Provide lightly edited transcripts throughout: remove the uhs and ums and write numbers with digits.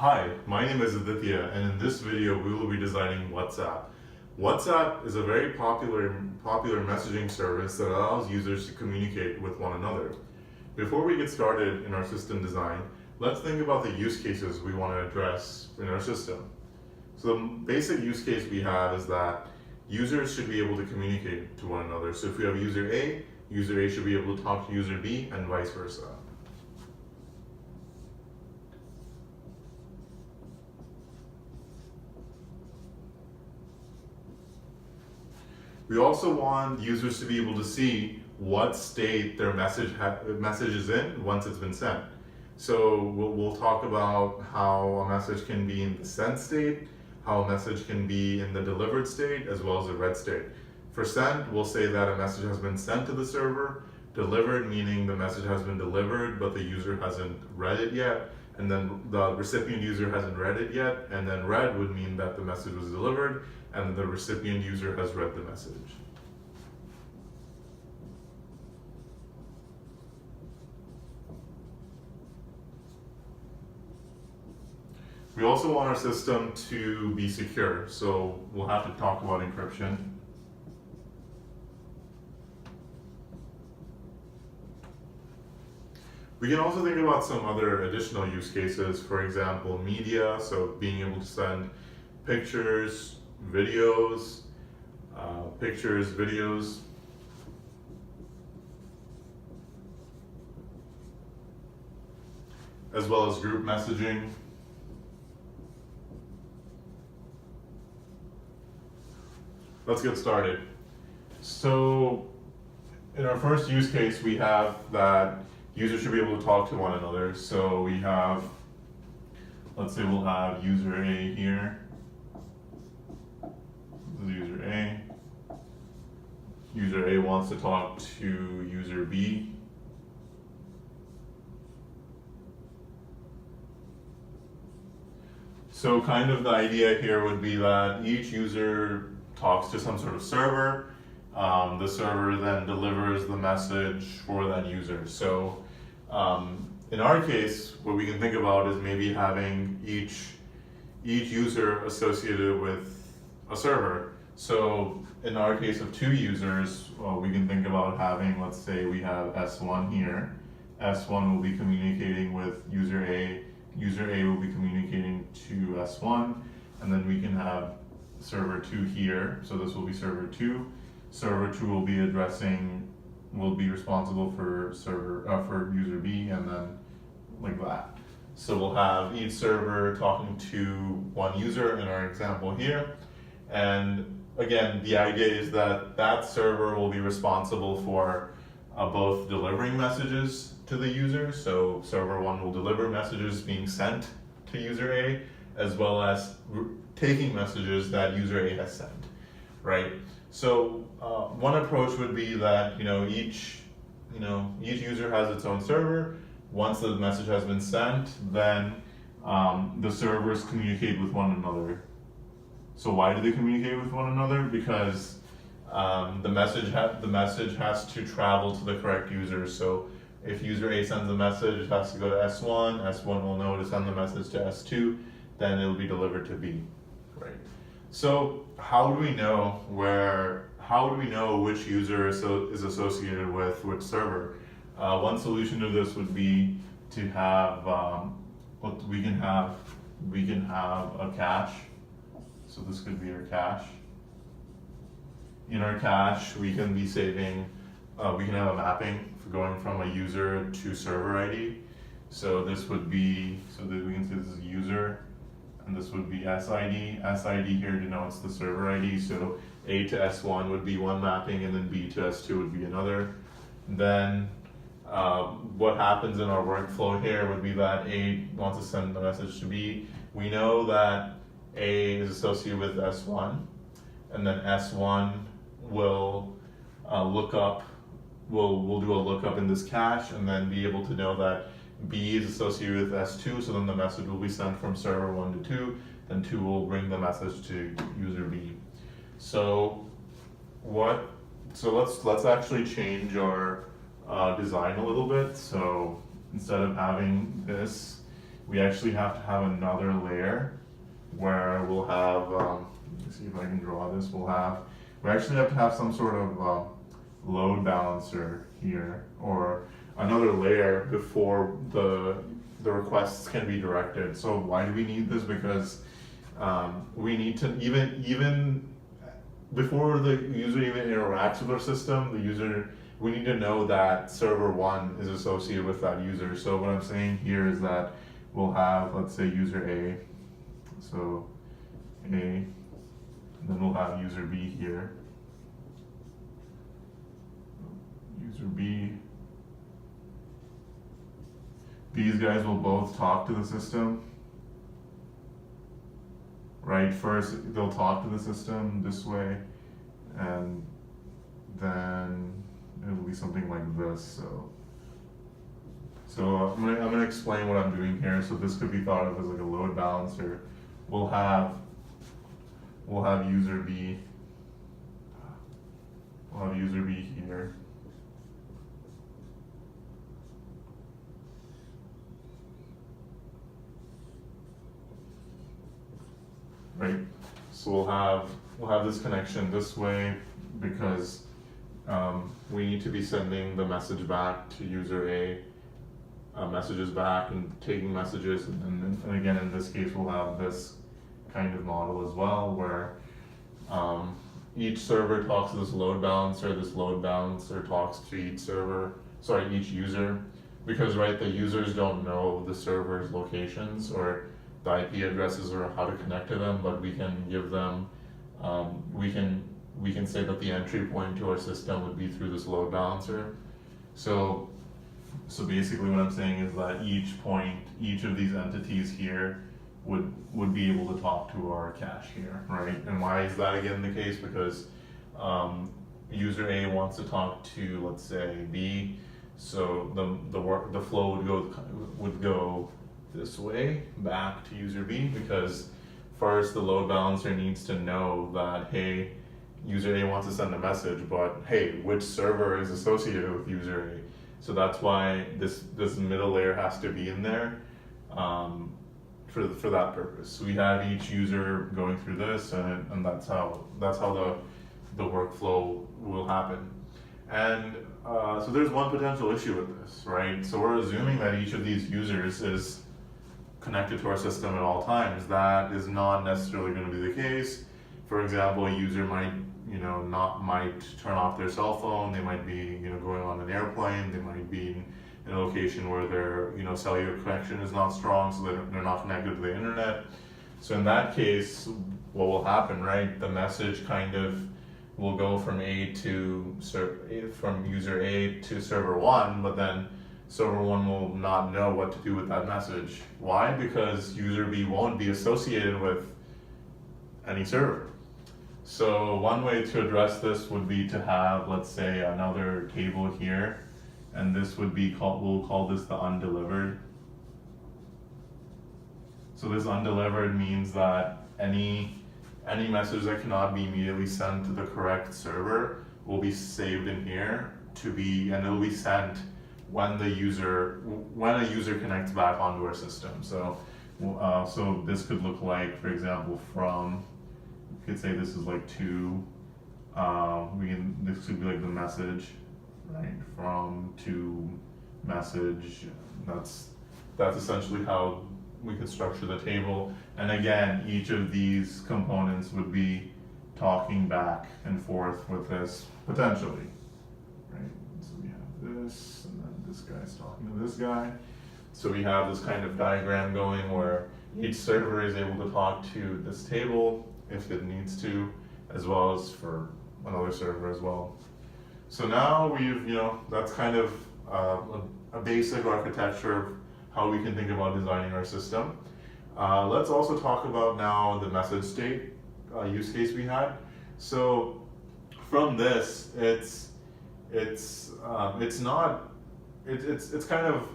Hi, my name is Aditya, and in this video we will be designing WhatsApp. WhatsApp is a very popular messaging service that allows users to communicate with one another. Before we get started in our system design, let's think about the use cases we want to address in our system. So the basic use case we have is that users should be able to communicate to one another. So if we have user A should be able to talk to user B and vice versa. We also want users to be able to see what state their message is in once it's been sent. So we'll talk about how a message can be in the sent state, how a message can be in the delivered state, as well as the read state. For sent, we'll say that a message has been sent to the server, delivered meaning the message has been delivered but the user hasn't read it yet, and then the recipient user hasn't read it yet, and then read would mean that the message was delivered and the recipient user has read the message. We also want our system to be secure, so we'll have to talk about encryption. We can also think about some other additional use cases, for example, media, so being able to send pictures, videos, as well as group messaging. Let's get started. So in our first use case, we have that users should be able to talk to one another. So we have, let's say we'll have user A here. This is user A. User A wants to talk to user B. So kind of the idea here would be that each user talks to some sort of server. The server then delivers the message for that user. So in our case, what we can think about is maybe having each user associated with a server. So in our case of two users, we can think about having, let's say we have S1 here. S1 will be communicating with user A. User A will be communicating to S1, and then we can have server 2 here. So this will be server 2. Server 2 will be responsible for for user B, and then like that. So we'll have each server talking to one user in our example here. And again, the idea is that that server will be responsible for both delivering messages to the user. So server 1 will deliver messages being sent to user A, as well as taking messages that user A has sent, right? So one approach would be that each user has its own server. Once the message has been sent, then the servers communicate with one another. So why do they communicate with one another? Because the message has to travel to the correct user. So if user A sends a message, it has to go to S1. S1 will know to send the message to S2. Then it'll be delivered to B, right? So how do we know which user is associated with which server? One solution to this would be to have we can have a cache. So this could be our cache. In our cache, we can be saving. We can have a mapping for going from a user to server ID. So this would be that we can say this is user, and this would be SID. SID here denotes the server ID. So A to S1 would be one mapping, and then B to S2 would be another. Then what happens in our workflow here would be that A wants to send the message to B. We know that A is associated with S1, and then S1 will we'll do a lookup in this cache, and then be able to know that B is associated with S2, so then the message will be sent from server 1 to 2, then 2 will bring the message to user B. So let's actually change our design a little bit. So instead of having this, we actually have to have another layer where we'll have, let me see if I can draw this, we actually have to have some sort of load balancer here, or another layer before the requests can be directed. So why do we need this? Because we need to, even before the user even interacts with our system, we need to know that server 1 is associated with that user. So what I'm saying here is that we'll have, let's say, user A, so A, and then we'll have user B here, user B. These guys will both talk to the system, right? First, they'll talk to the system this way, and then it'll be something like this. So I'm gonna explain what I'm doing here. So this could be thought of as like a load balancer. We'll have user B. We'll have user B here. Right, so we'll have this connection this way because we need to be sending the message back to user A, messages back and taking messages, and again in this case we'll have this kind of model as well where each server talks to this load balancer talks to each user, because right, the users don't know the server's locations or the IP addresses or how to connect to them, but we can give them, we can say that the entry point to our system would be through this load balancer. So basically what I'm saying is that each of these entities here would be able to talk to our cache here, right? And why is that again the case? Because user A wants to talk to, let's say, B, so the flow would go this way back to user B, because first the load balancer needs to know that, hey, user A wants to send a message, but hey, which server is associated with user A? So that's why this middle layer has to be in there for that purpose. We have each user going through this, and that's how the workflow will happen. And so there's one potential issue with this, right? So we're assuming that each of these users is connected to our system at all times. That is not necessarily going to be the case. For example, a user might turn off their cell phone. They might be going on an airplane. They might be in a location where their cellular connection is not strong, so they're not connected to the internet. So in that case, what will happen, right? The message kind of will go from from user A to server 1, but then server 1 will not know what to do with that message. Why? Because user B won't be associated with any server. So one way to address this would be to have, let's say, another table here, and this would be we'll call this the undelivered. So this undelivered means that any message that cannot be immediately sent to the correct server will be saved in here and it'll be sent when a user connects back onto our system. So this could look like, for example, we could say this is like this could be like the message, right? From to message. That's essentially how we could structure the table. And again, each of these components would be talking back and forth with this potentially, right? So we have this, and then this guy's talking to this guy. So we have this kind of diagram going where each server is able to talk to this table if it needs to, as well as for another server as well. So now that's kind of a basic architecture of how we can think about designing our system. Let's also talk about now the message state use case we had. So from this, it's kind of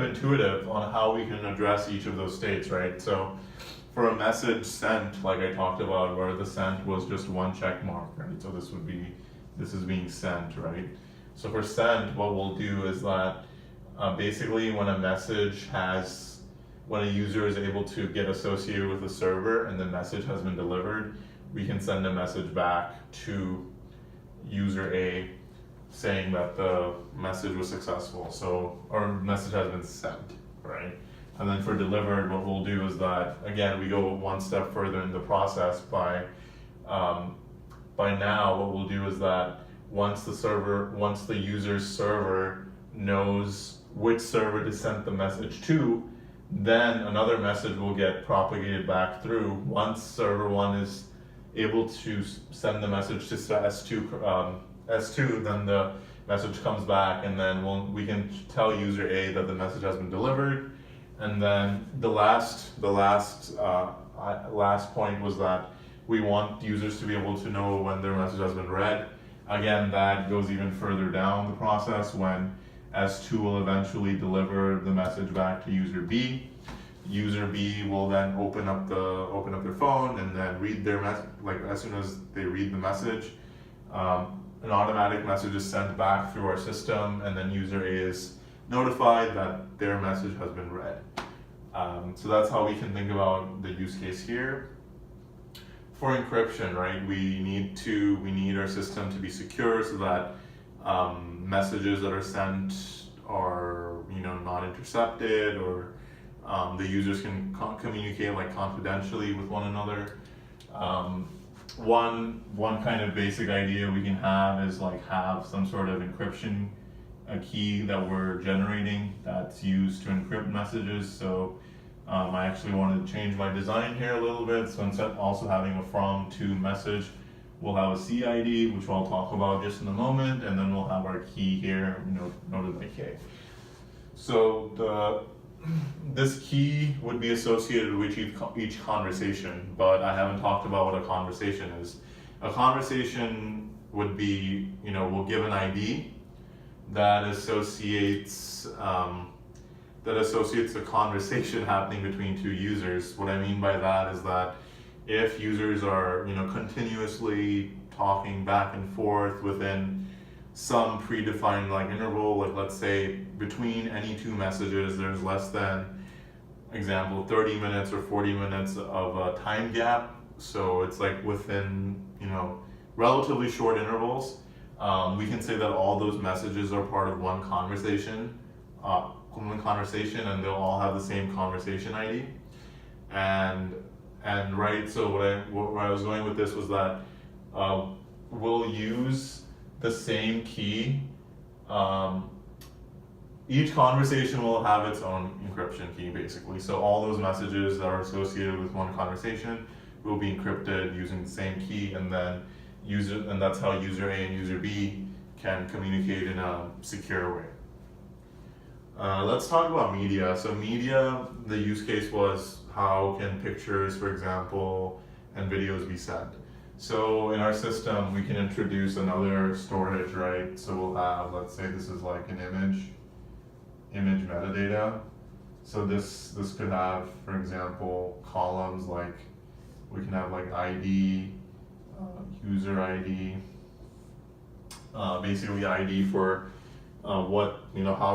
intuitive on how we can address each of those states, right? So for a message sent, like I talked about, where the sent was just one check mark, right? So this is being sent, right? So for sent, what we'll do is that basically when a message has when a user is able to get associated with a server and the message has been delivered, we can send a message back to user A saying that the message was successful, so, or message has been sent, right? And then for delivered, what we'll do is that, again, we go one step further in the process by now, what we'll do is that once the user's server knows which server to send the message to, then another message will get propagated back through. Once server 1 is able to send the message to S2, then the message comes back, and then we can tell user A that the message has been delivered. And then the last point was that we want users to be able to know when their message has been read. Again, that goes even further down the process when S2 will eventually deliver the message back to user B. User B will then open up their phone and then read their message. Like as soon as they read the message, an automatic message is sent back through our system, and then user A is notified that their message has been read. So that's how we can think about the use case here. For encryption, right, we need our system to be secure so that messages that are sent are not intercepted, or the users can communicate like confidentially with one another. One kind of basic idea we can have is like have some sort of encryption, a key that we're generating that's used to encrypt messages. So I actually wanted to change my design here a little bit. So instead of also having a from to message, we'll have a CID, which I'll talk about just in a moment, and then we'll have our key here, noted by K. So this key would be associated with each conversation, but I haven't talked about what a conversation is. A conversation would be, we'll give an ID that associates a conversation happening between two users. What I mean by that is that if users are, continuously talking back and forth within some predefined like interval, like let's say between any two messages, there's less than, example, 30 minutes or 40 minutes of a time gap. So it's like within, relatively short intervals. We can say that all those messages are part of one conversation, and they'll all have the same conversation ID. And right, so where I was going with this was that we'll use the same key. Each conversation will have its own encryption key, basically. So all those messages that are associated with one conversation will be encrypted using the same key, and then that's how user A and user B can communicate in a secure way. Let's talk about media. So media, the use case was how can pictures, for example, and videos be sent. So in our system, we can introduce another storage, right? So we'll have, let's say this is like an image metadata. So this could have, for example, columns like, we can have like ID, user ID, basically ID for how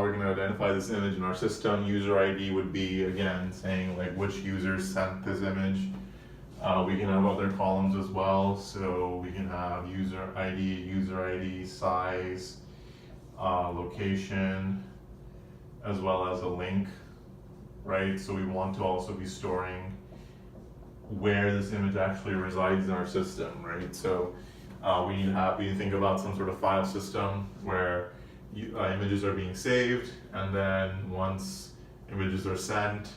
we're going to identify this image in our system. User ID would be, again, saying like which users sent this image. We can have other columns as well. So we can have user ID, size, location, as well as a link, right? So we want to also be storing where this image actually resides in our system, right? So we need to think about some sort of file system where images are being saved, and then once images are sent,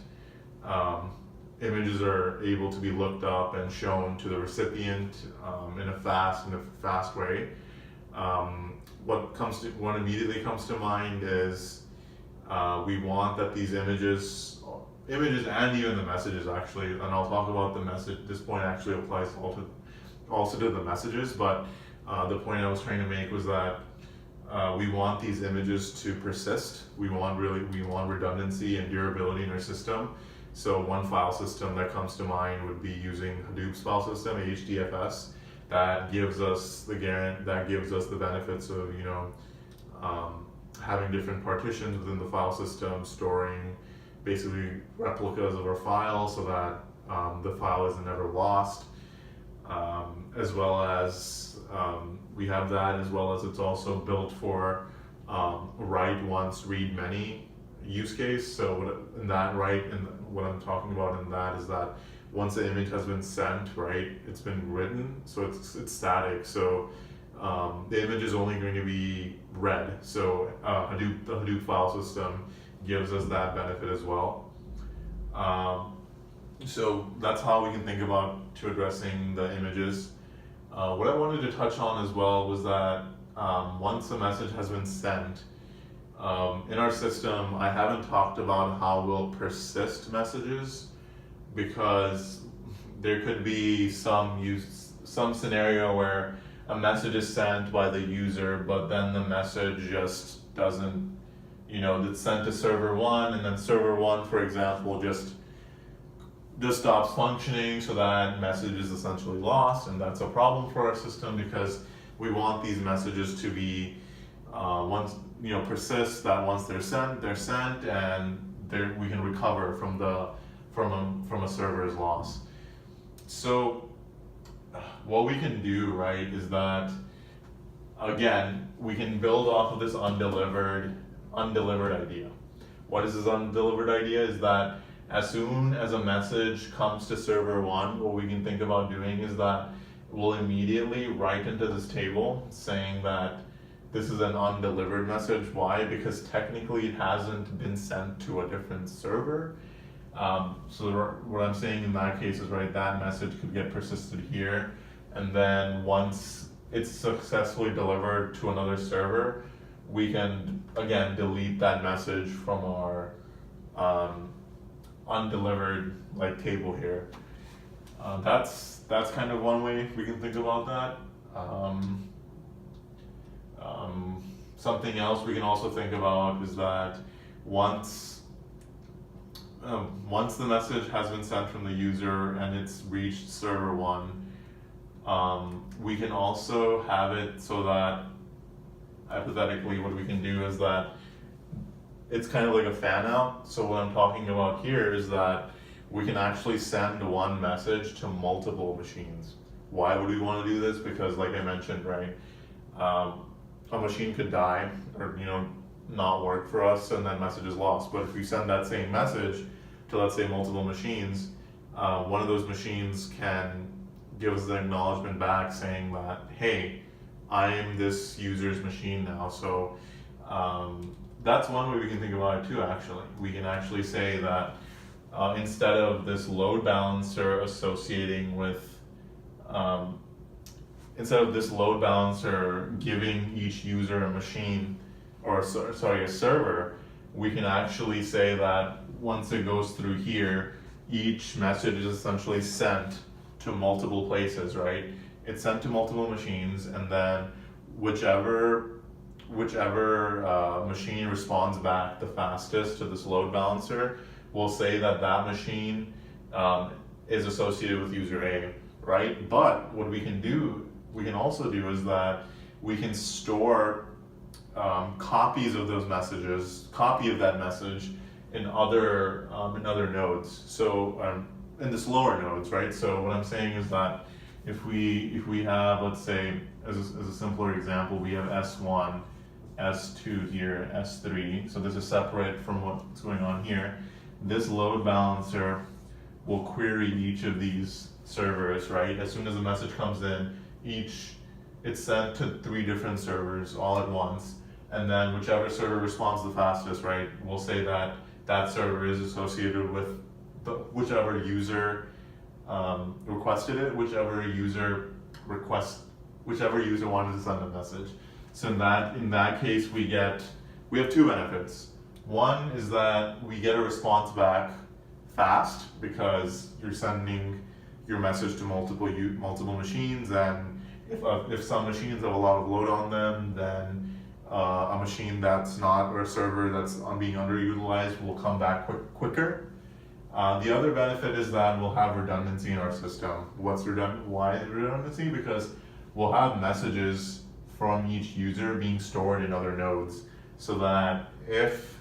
images are able to be looked up and shown to the recipient in a fast way. What immediately comes to mind is we want that these images and even the messages actually, and I'll talk about the message. This point actually applies also to the messages, but the point I was trying to make was that we want these images to persist. We want redundancy and durability in our system. So one file system that comes to mind would be using Hadoop's file system, HDFS. That gives us the benefits of having different partitions within the file system, storing basically replicas of our file so that the file isn't ever lost. As well as we have that, as well as it's also built for write once, read many use case. So in that, right, and what I'm talking about in that is that once the image has been sent, right, it's been written, so it's static. So the image is only going to be read. So the Hadoop file system gives us that benefit as well. So that's how we can think about to addressing the images. What I wanted to touch on as well was that once a message has been sent, in our system, I haven't talked about how we'll persist messages, because there could be some scenario where a message is sent by the user, but then the message just doesn't, it's sent to server one, and then server one, for example, just stops functioning, so that message is essentially lost, and that's a problem for our system, because we want these messages to be persist, that once they're sent, and we can recover from a server's loss. So what we can do, right, is that again we can build off of this undelivered idea. What is this undelivered idea? Is that as soon as a message comes to server one, what we can think about doing is that we'll immediately write into this table saying that this is an undelivered message. Why? Because technically it hasn't been sent to a different server. So what I'm saying in that case is, right, that message could get persisted here, and then once it's successfully delivered to another server, we can again delete that message from our undelivered table here. That's kind of one way we can think about that. Something else we can also think about is that once the message has been sent from the user and it's reached server one, we can also have it so that hypothetically what we can do is that it's kind of like a fan out. So what I'm talking about here is that we can actually send one message to multiple machines. Why would we want to do this? Because like I mentioned, right, a machine could die or not work for us, and that message is lost. But if we send that same message to, let's say, multiple machines, one of those machines can give us the acknowledgement back saying that, hey, I am this user's machine now. So that's one way we can think about it too, actually. We can actually say that instead of this load balancer associating with, instead of this load balancer giving each user a machine, or a server, we can actually say that once it goes through here, each message is essentially sent to multiple places, right? It's sent to multiple machines, and then whichever machine responds back the fastest to this load balancer, we'll say that that machine is associated with user A, right? But what we can also do is that we can store copies of those messages, copy of that message in other nodes. So in the slower nodes, right? So what I'm saying is that if we have, let's say, as a simpler example, we have S1, S2 here, S3. So this is separate from what's going on here. This load balancer will query each of these servers, right? As soon as a message comes in, it's sent to 3 different servers all at once, and then whichever server responds the fastest, right, we'll say that that server is associated with whichever user requested it, whichever user wanted to send a message. So in that case, we have 2 benefits. One is that we get a response back fast because you're sending your message to multiple machines, and if some machines have a lot of load on them, then a machine that's not, or a server that's being underutilized will come back quicker. The other benefit is that we'll have redundancy in our system. Why redundancy? Because we'll have messages from each user being stored in other nodes, so that if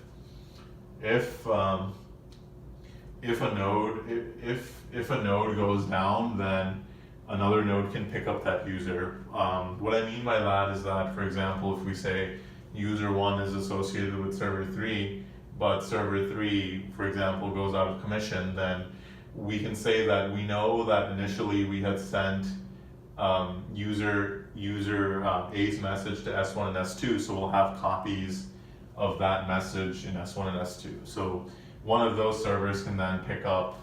if a node, if a node goes down, then another node can pick up that user. What I mean by that is that, for example, if we say user 1 is associated with server 3, but server 3, for example, goes out of commission, then we can say that we know that initially we had sent user A's message to S1 and S2, so we'll have copies of that message in S1 and S2. So one of those servers can then pick up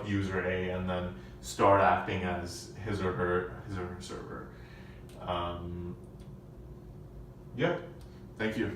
user A and then start acting as his or her server. Yeah, thank you.